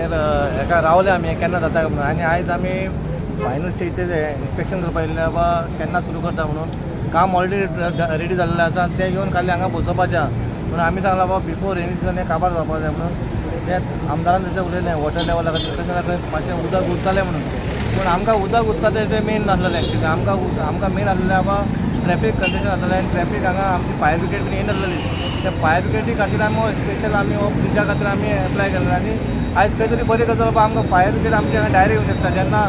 एका रावले आमी केन्ना जाता म्हणून आनी आयज आमी फायनल स्टेजचे इन्स्पेक्शन करपाक येयल्ले बाबा केन्ना सुरू करता म्हणून काम ऑलरेडी रेडी जाल्लें आसा तें घेवन खाली हांगा बसोवपाचें आहा म्हणून आमी सांगला बाबा बिफोर रेनी सिजन हें काबार जावपाक जाय म्हणून तें आमदारान तशें उलयलें वॉटर लेवला खातीर मातशें उदक उरतालें म्हणून पूण आमकां उदक उरता तें मेन नासलेलें एक्चुली आमकां मेन आसलेलें बाबा ट्रॅफीक कंडिशन जातालें आनी ट्रॅफीक हांगा आमची फायर ब्रिगेड बीन येनासलेली त्या फायर ब्रिगेडी खातीर आमी स्पेशल आमी हो ब्रिजा खातीर आमी एप्लाय केला आनी आयज खंय तरी बरी गजाल बाबा आमकां फायर ब्रिगेड आमचे हांगा डायरेक्ट येवं शकता जेन्ना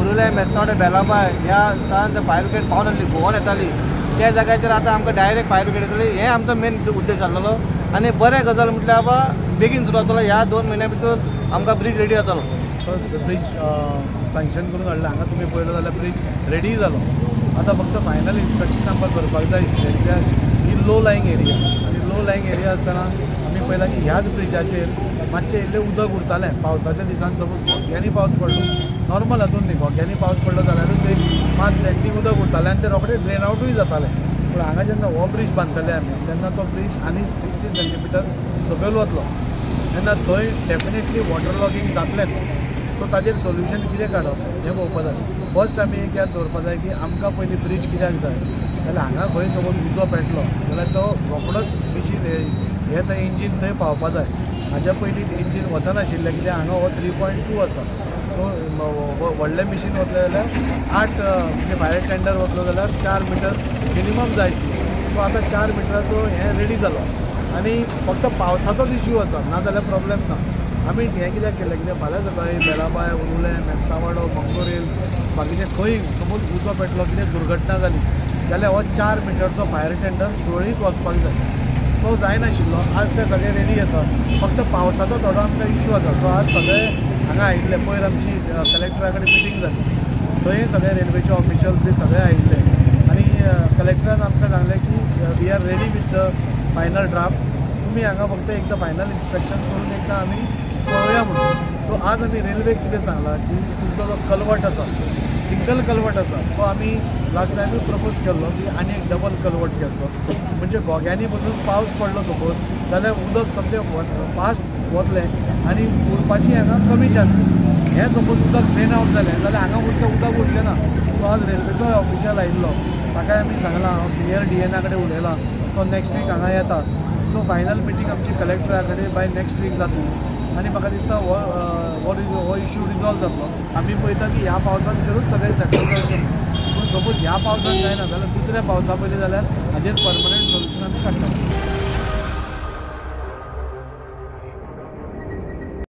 उरुले मेस्तावडे बेलाबाय ह्या सावन पायर ब्रिगेड पावन आसली गोवन येताली त्या जाग्याचेर आतां आमकां डायरेक्ट फायर ब्रिगेड येतली हें आमचो मेन उद्देश आसलेलो आनी बरें गजाल म्हटल्यार बाबा बेगीन सुरू जातलो ह्या 2 म्हयन्या भितर आमकां ब्रीज रेडी जातलो ब्रीज सँक्शन करून हाडला हांगा तुमी पळयलो जाल्यार ब्रीज रेडी जालो आतां फक्त फायनल इन्स्पेक्शन आमकां करपाक जाय आशिल्लें कित्याक ही लो लायंग एरिया आनी लो लायंग एरिया आसतना आमी पळयलां की ह्याच ब्रिजाचेर मातशें इल्लें उदक उरतालें पावसाच्या दिसान सपोज घोग्यांनी पावस पडलो नॉर्मल हातून न्ही घोग्यांनी पावस पडलो जाल्यारूच एक 5 सेंटी उदक उरतालें आनी तें रोखडें ड्रेन आवटूय जातालें पूण हांगा जेन्ना हो ब्रीज बांदतले आमी तेन्ना तो ब्रीज आनी 60 सेंटीमिटर सकयल वतलो तेन्ना थंय डेफिनेटली वॉटर लॉगिंग जातलेंच सो ताजेर सोल्युशन कितें काडप हें पळोवपा जाय फर्स्ट आमी एक याद दवरपा जाय की आमकां पयलीं ब्रीज कित्याक जाय जाल्यार हांगा खंय सपोज उजो पेटलो जाल्यार तो रोखडोच मिशीन हें थंय इंजीन थंय पावपा जाय हाज्या पयलीं इंजीन वचनाशिल्लें कित्याक हांगा हो 3.2 आसा सो व्हडलें मिशीन वतलें जाल्यार 8 म्हणजे फायर टेंडर वतलो जाल्यार 4 मिटर मिनिमम जाय सो आतां 4 मिटराचो हें रेडी जालो आनी फक्त पावसाचोच इश्यू आसा नाजाल्यार प्रॉब्लेम ना आमी हें कित्याक केलें कित्याक फाल्यां सकाळीं बेलाबाय उरुलें मेस्तावाडो मंगोरेल बाकीचे खंय सपोज उजो पेटलो कितें दुर्घटना जाली जाल्यार हो 4 मिटरचो फायर टेंडर सुरळीत वचपाक जाय तो जायनाशिल्लो आज ते सगळे रेडी आसा फक्त पावसाचो थोडो आमकां इश्यू आसा सो आज सगळे हांगा आयिल्ले पयर आमची कलेक्टरा कडेन मिटींग जाली थंय सगळे रेल्वेचे ऑफिशियल्स बी सगळे आयिल्ले आनी कलेक्टरान आमकां सांगलें की we are ready with the final draft तुमी हांगा फक्त एकदां फायनल इन्स्पेक्शन करून एकदां आमी पळोवया म्हणून सो आज आमी रेल्वेक कितें सांगलां की तुमचो जो कलवट आसा सिंगल कलवट आसा तो आमी लास्ट टायमूय प्रपोज केल्लो की आनी एक डबल कलवट करचो म्हणजे घोग्यांनी पसून पावस पडलो सपोज जाल्यार उदक सगळें फास्ट वतलें आनी उरपाची हांगा कमी चान्सीस हें सपोज उदक ड्रेन आवट जालें जाल्यार हांगा उदक उरचें ना सो आज रेल्वेचो ऑफिशियल आयिल्लो ताकाय आमी सांगलां हांव सिनियर DNA कडेन उलयलां तो नेक्स्ट वीक हांगा येता सो फायनल मिटींग आमची कलेक्टरा कडेन बाय नेक्स्ट वीक जातली आनी म्हाका दिसता हो इश्यू रिजॉल्व जातलो आमी पळयता की ह्या पावसान भितरूच सगळें सेटल करचें पूण सपोज ह्या पावसान जायना जाल्यार दुसऱ्या पावसा पयलीं जाल्यार हाजेर परमनंट सोल्युशन आमी काडटा